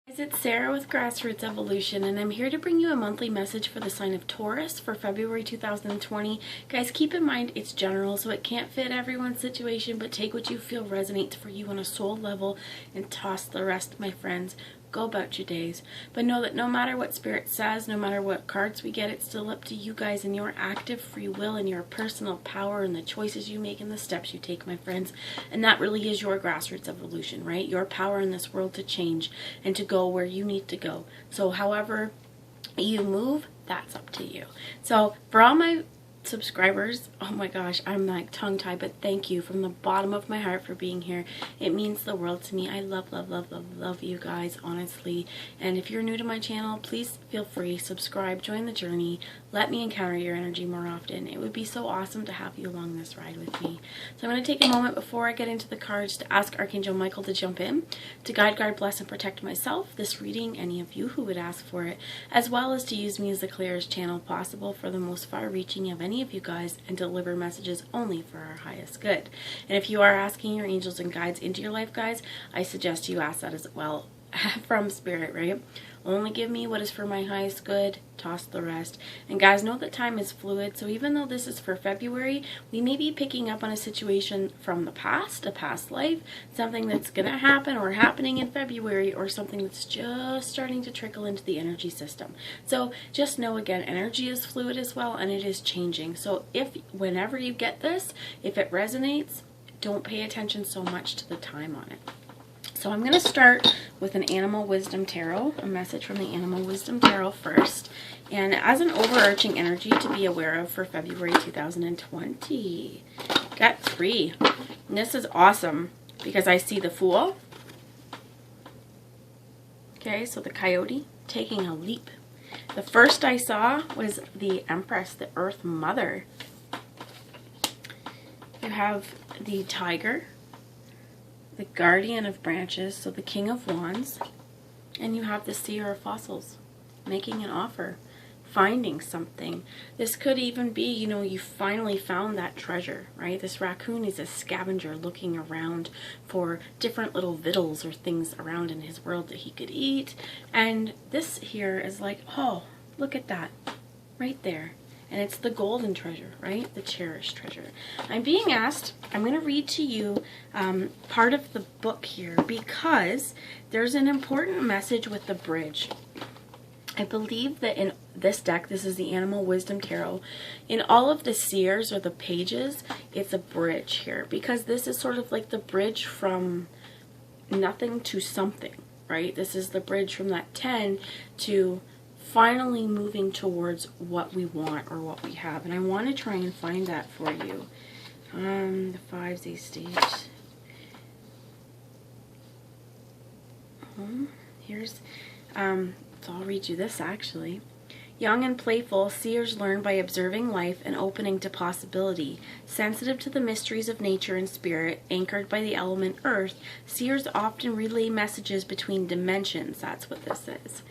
Guys, it's Sarah with Grassroots Evolution, and I'm here to bring you a monthly message for the sign of Taurus for February 2020. Guys, keep in mind it's general, so it can't fit everyone's situation, but take what you feel resonates for you on a soul level and toss the rest, my friends. Go about your days. But know that no matter what Spirit says, no matter what cards we get, it's still up to you guys and your active free will and your personal power and the choices you make and the steps you take, my friends. And that really is your grassroots evolution, right? Your power in this world to change and to go where you need to go. So however you move, that's up to you. So for all my subscribers, oh my gosh, I'm like tongue-tied, but thank you from the bottom of my heart for being here. It means the world to me. I love you guys, honestly. And if you're new to my channel, please feel free, subscribe, join the journey, let me encounter your energy more often. It would be so awesome to have you along this ride with me. So I'm going to take a moment before I get into the cards to ask Archangel Michael to jump in, to guide, guard, bless, and protect myself, this reading, any of you who would ask for it, as well as to use me as the clearest channel possible for the most far-reaching of any of you guys and deliver messages only for our highest good. And if you are asking your angels and guides into your life, guys, I suggest you ask that as well from Spirit, right? Only give me what is for my highest good, toss the rest. And guys, know that time is fluid, so even though this is for February, we may be picking up on a situation from the past, a past life, something that's going to happen or happening in February, or something that's just starting to trickle into the energy system. So just know, again, energy is fluid as well, and it is changing. So whenever you get this, if it resonates, don't pay attention so much to the time on it. So I'm going to start with an Animal Wisdom Tarot, a message from the Animal Wisdom Tarot first, and as an overarching energy to be aware of for February 2020. Got 3. And this is awesome because I see the Fool. Okay, so the Coyote taking a leap. The first I saw was the Empress, the Earth Mother. You have the Tiger, the Guardian of Branches, so the King of Wands, and you have the Seer of Fossils, making an offer, finding something. This could even be, you finally found that treasure, right? This raccoon is a scavenger looking around for different little victuals or things around in his world that he could eat, and this here is like, oh, look at that, right there. And it's the golden treasure, right? The cherished treasure. I'm being asked, I'm going to read to you part of the book here because there's an important message with the bridge. I believe that in this deck, this is the Animal Wisdom Tarot, in all of the seers or the pages, it's a bridge here because this is sort of like the bridge from nothing to something, right? This is the bridge from that 10 to finally moving towards what we want or what we have. And I want to try and find that for you. The 5's A stage. Here's, so I'll read you this actually. Young and playful, seers learn by observing life and opening to possibility. Sensitive to the mysteries of nature and spirit, anchored by the element earth, seers often relay messages between dimensions. That's what this is.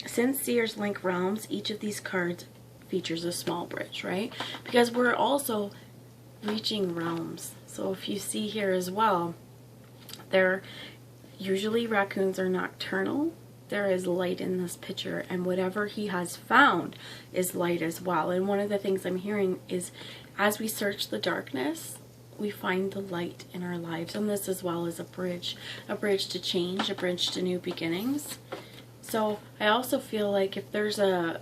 Since seers link realms, each of these cards features a small bridge, right? Because we're also reaching realms. So if you see here as well, usually raccoons are nocturnal. There is light in this picture, and whatever he has found is light as well. And one of the things I'm hearing is as we search the darkness, we find the light in our lives, and this as well is a bridge to change, a bridge to new beginnings. So I also feel like if there's a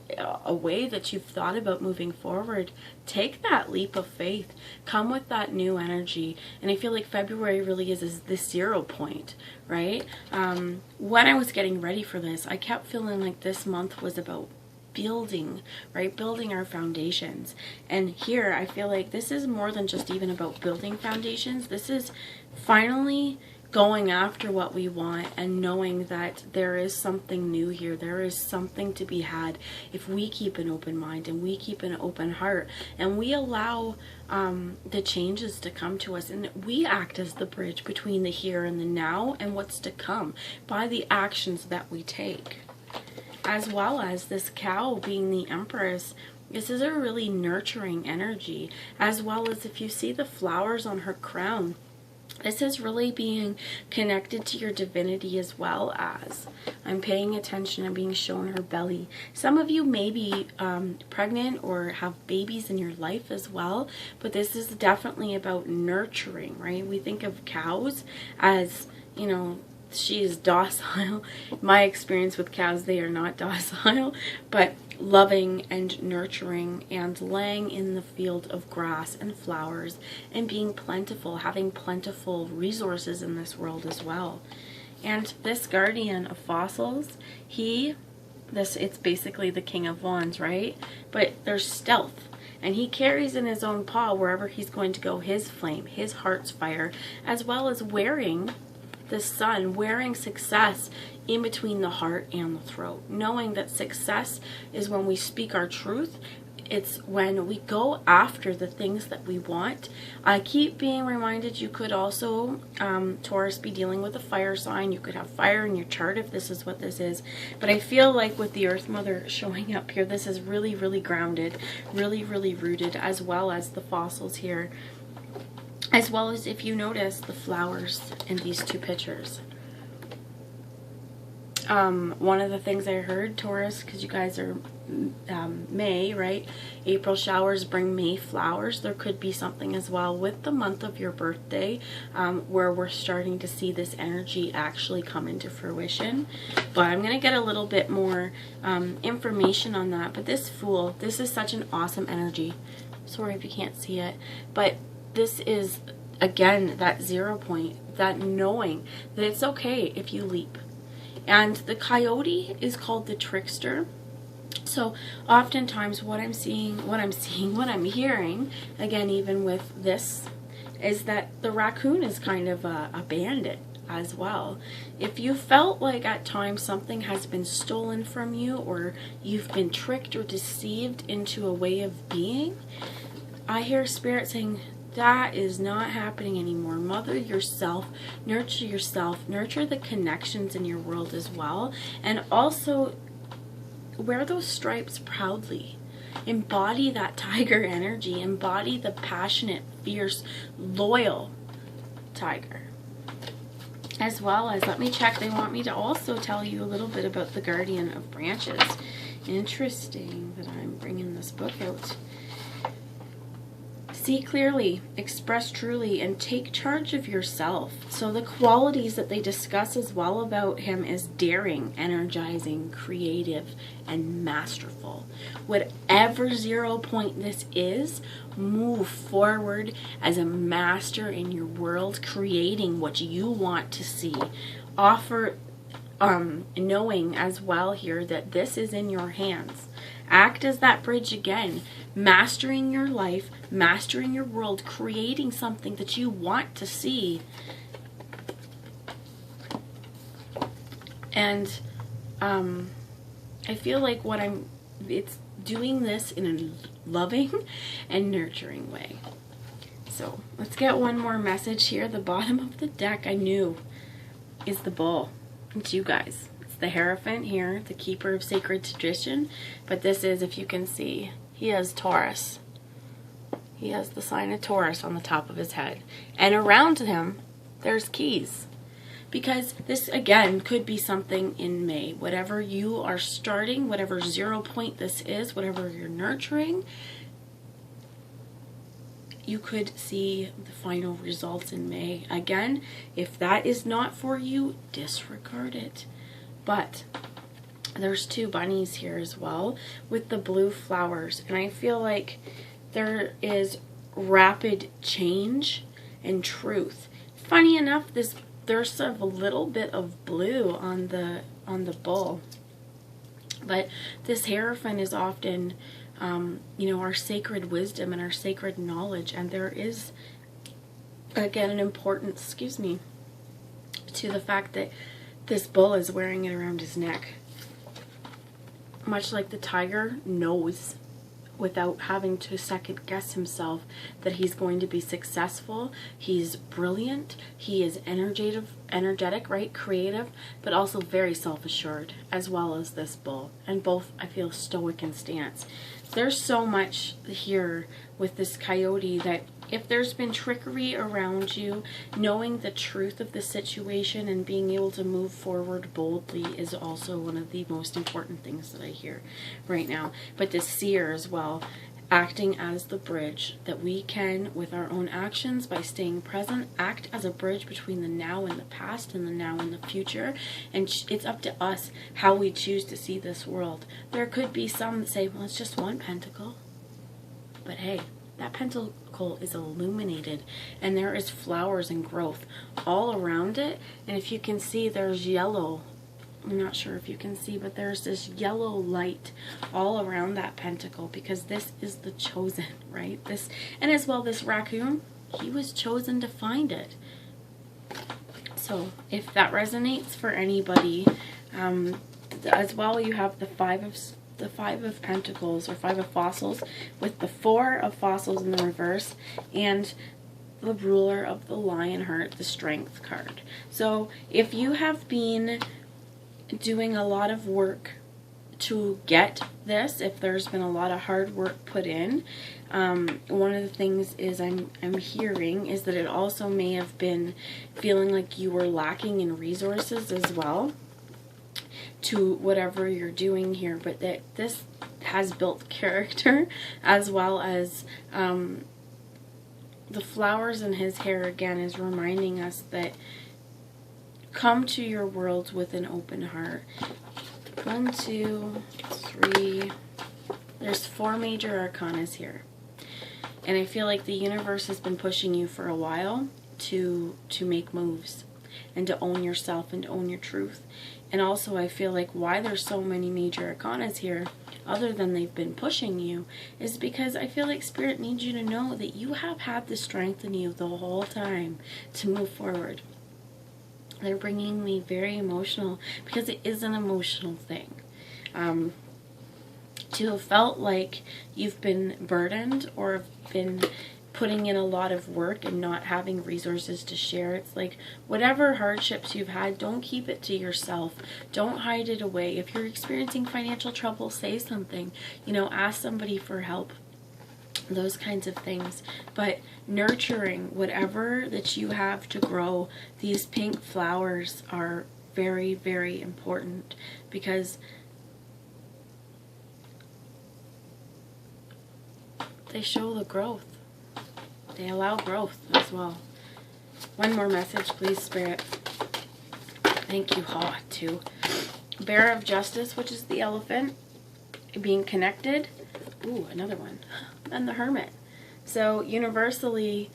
way that you've thought about moving forward, take that leap of faith, come with that new energy. And I feel like February really is the 0 point, right? When I was getting ready for this, I kept feeling like this month was about building, right? Building our foundations. And here I feel like this is more than just even about building foundations. This is finally going after what we want and knowing that there is something new here. There is something to be had if we keep an open mind and we keep an open heart and we allow the changes to come to us, and we act as the bridge between the here and the now and what's to come by the actions that we take. As well as this cow being the Empress, this is a really nurturing energy, as well as if you see the flowers on her crown, This is really being connected to your divinity, as well as I'm paying attention and being shown her belly. Some of you may be pregnant or have babies in your life as well, but this is definitely about nurturing, right? We think of cows as, you know, she is docile. My experience with cows, they are not docile, but loving and nurturing and laying in the field of grass and flowers and being plentiful, having plentiful resources in this world as well. And this guardian of fossils, it's basically the King of Wands, right? But there's stealth. And he carries in his own paw, wherever he's going to go, his flame, his heart's fire, as well as wearing the sun, wearing success in between the heart and the throat, knowing that success is when we speak our truth. It's when we go after the things that we want. I keep being reminded you could also, Taurus, be dealing with a fire sign. You could have fire in your chart if this is what this is. But I feel like with the Earth Mother showing up here, this is really, really grounded, really, really rooted, as well as the fossils here. As well as, if you notice, the flowers in these two pictures. One of the things I heard, Taurus, because you guys are May, right? April showers bring May flowers. There could be something as well with the month of your birthday where we're starting to see this energy actually come into fruition. But I'm going to get a little bit more information on that. But this Fool, this is such an awesome energy. Sorry if you can't see it. But this is, again, that 0 point, that knowing that it's okay if you leap. And the coyote is called the trickster. So oftentimes what I'm hearing, again, even with this, is that the raccoon is kind of a bandit as well. If you felt like at times something has been stolen from you, or you've been tricked or deceived into a way of being, I hear Spirit saying, that is not happening anymore. Mother yourself, nurture the connections in your world as well, and also wear those stripes proudly. Embody that tiger energy, embody the passionate, fierce, loyal tiger. As well as, let me check, they want me to also tell you a little bit about the Guardian of Branches. Interesting that I'm bringing this book out. See clearly, express truly, and take charge of yourself. So the qualities that they discuss as well about him is daring, energizing, creative, and masterful. Whatever 0 point this is, move forward as a master in your world, creating what you want to see. Offer, knowing as well here that this is in your hands. Act as that bridge again, mastering your life, mastering your world, creating something that you want to see. And I feel like it's doing this in a loving and nurturing way. So let's get one more message here. The bottom of the deck, I knew, is the Bull. It's you guys. The Hierophant here, the keeper of sacred tradition, but this is, if you can see, he has Taurus. He has the sign of Taurus on the top of his head, and around him there's keys, because this again could be something in May. Whatever you are starting, whatever 0 point this is, whatever you're nurturing, you could see the final results in May. Again, if that is not for you, disregard it. But there's 2 bunnies here as well with the blue flowers. And I feel like there is rapid change and truth. Funny enough, there's a little bit of blue on the bull. But this Hierophant is often, our sacred wisdom and our sacred knowledge. And there is, again, an importance, to the fact that this bull is wearing it around his neck. Much like the tiger knows, without having to second guess himself, that he's going to be successful. He's brilliant. He is energetic, right? Creative, but also very self-assured, as well as this bull. And both, I feel, stoic in stance. There's so much here with this coyote that if there's been trickery around you, knowing the truth of the situation and being able to move forward boldly is also one of the most important things that I hear right now. But the seer as well, acting as the bridge, that we can, with our own actions, by staying present, act as a bridge between the now and the past and the now and the future. And it's up to us how we choose to see this world. There could be some that say, well, it's just one pentacle. But hey, that pentacle is illuminated, and there is flowers and growth all around it. And if you can see, there's yellow. I'm not sure if you can see, but there's this yellow light all around that pentacle, because this is the chosen, right? This, and as well, this raccoon, he was chosen to find it. So if that resonates for anybody, as well, you have the Five of Pentacles, or Five of Fossils, with the Four of Fossils in the reverse, and the ruler of the Lion Heart, the Strength card. So if you have been doing a lot of work to get this, if there's been a lot of hard work put in, one of the things is I'm hearing is that it also may have been feeling like you were lacking in resources as well to whatever you're doing here, but that this has built character, as well as the flowers in his hair again is reminding us that come to your world with an open heart. 1, 2, 3. There's 4 major arcanas here. And I feel like the universe has been pushing you for a while to make moves and to own yourself and to own your truth. And also I feel like why there's so many major arcanas here, other than they've been pushing you, is because I feel like Spirit needs you to know that you have had the strength in you the whole time to move forward. They're bringing me very emotional, because it is an emotional thing. To have felt like you've been burdened or have been putting in a lot of work and not having resources to share. It's like whatever hardships you've had, don't keep it to yourself. Don't hide it away. If you're experiencing financial trouble, say something. You know, ask somebody for help. Those kinds of things. But nurturing whatever that you have to grow, these pink flowers are very, very important, because they show the growth. They allow growth as well. One more message, please, Spirit. Thank you, too. Bearer of Justice, which is the elephant, being connected. Ooh, another one. And the Hermit. So universally,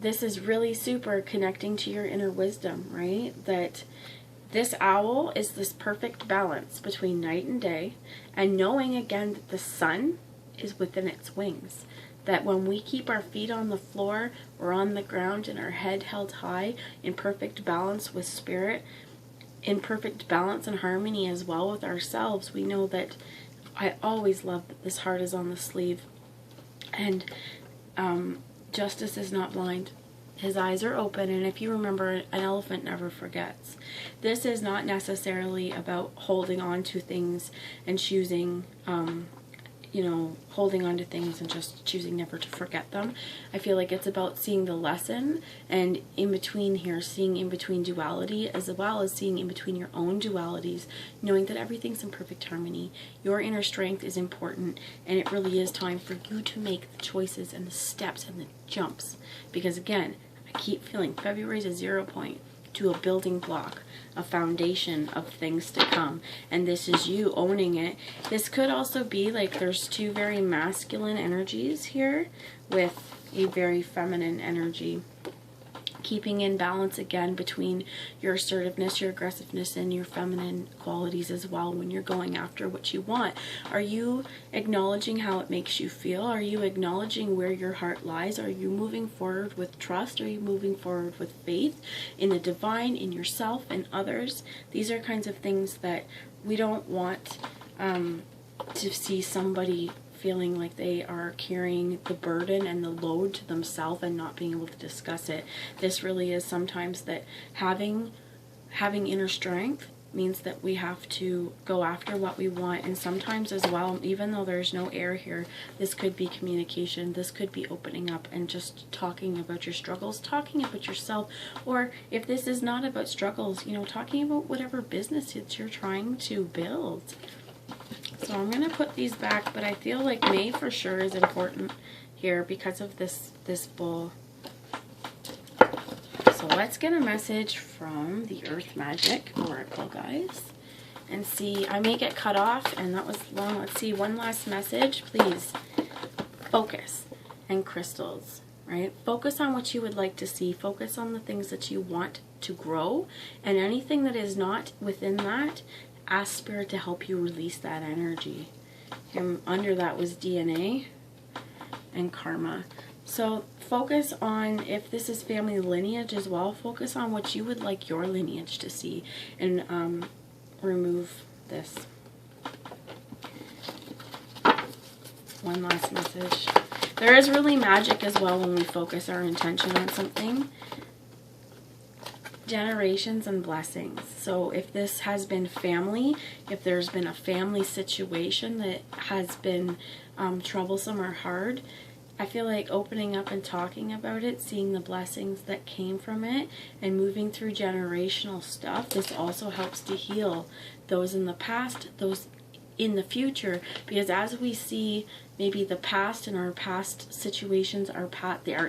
this is really super connecting to your inner wisdom, right? That this owl is this perfect balance between night and day, and knowing again that the sun is within its wings. That when we keep our feet on the floor or on the ground and our head held high in perfect balance with Spirit, in perfect balance and harmony as well with ourselves, we know that I always love that this heart is on the sleeve. And justice is not blind. His eyes are open, and if you remember, an elephant never forgets. This is not necessarily about holding on to things and choosing, holding on to things and just choosing never to forget them. I feel like it's about seeing the lesson, and in between here, seeing in between duality, as well as seeing in between your own dualities, knowing that everything's in perfect harmony. Your inner strength is important, and it really is time for you to make the choices and the steps and the jumps. Because again, I keep feeling February is a 0 point to a building block, a foundation of things to come, and this is you owning it. This could also be like there's 2 very masculine energies here with a very feminine energy, keeping in balance again between your assertiveness, your aggressiveness, and your feminine qualities as well when you're going after what you want. Are you acknowledging how it makes you feel? Are you acknowledging where your heart lies? Are you moving forward with trust? Are you moving forward with faith in the divine, in yourself, and others? These are kinds of things that we don't want to see somebody feeling like they are carrying the burden and the load to themselves and not being able to discuss it. This really is sometimes that having inner strength means that we have to go after what we want. And sometimes as well, even though there's no air here, this could be communication, this could be opening up and just talking about your struggles, talking about yourself, or if this is not about struggles, you know, talking about whatever business that you're trying to build. So I'm going to put these back, but I feel like May for sure is important here because of this bull. So let's get a message from the Earth Magic Oracle, guys, and see. I may get cut off, and that was long. Let's see, one last message, please. Focus and crystals, right? Focus on what you would like to see. Focus on the things that you want to grow, and anything that is not within that, ask Spirit to help you release that energy. And under that was DNA and karma. So focus on, if this is family lineage as well, focus on what you would like your lineage to see, and remove this. One last message. There is really magic as well when we focus our intention on something. Generations and blessings. So if this has been family, if there's been a family situation that has been troublesome or hard, I feel like opening up and talking about it, seeing the blessings that came from it, and moving through generational stuff, this also helps to heal those in the past, those in the future, because as we see maybe the past and our past situations, our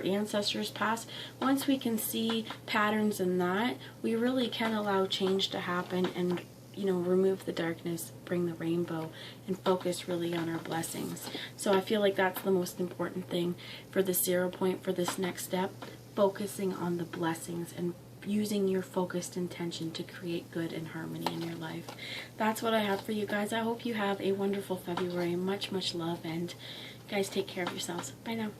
ancestors' past, once we can see patterns in that, we really can allow change to happen and, you know, remove the darkness, bring the rainbow, and focus really on our blessings. So I feel like that's the most important thing for the 0 point, for this next step, focusing on the blessings and using your focused intention to create good and harmony in your life. That's what I have for you guys. I hope you have a wonderful February. Much, much love, and guys, take care of yourselves. Bye now.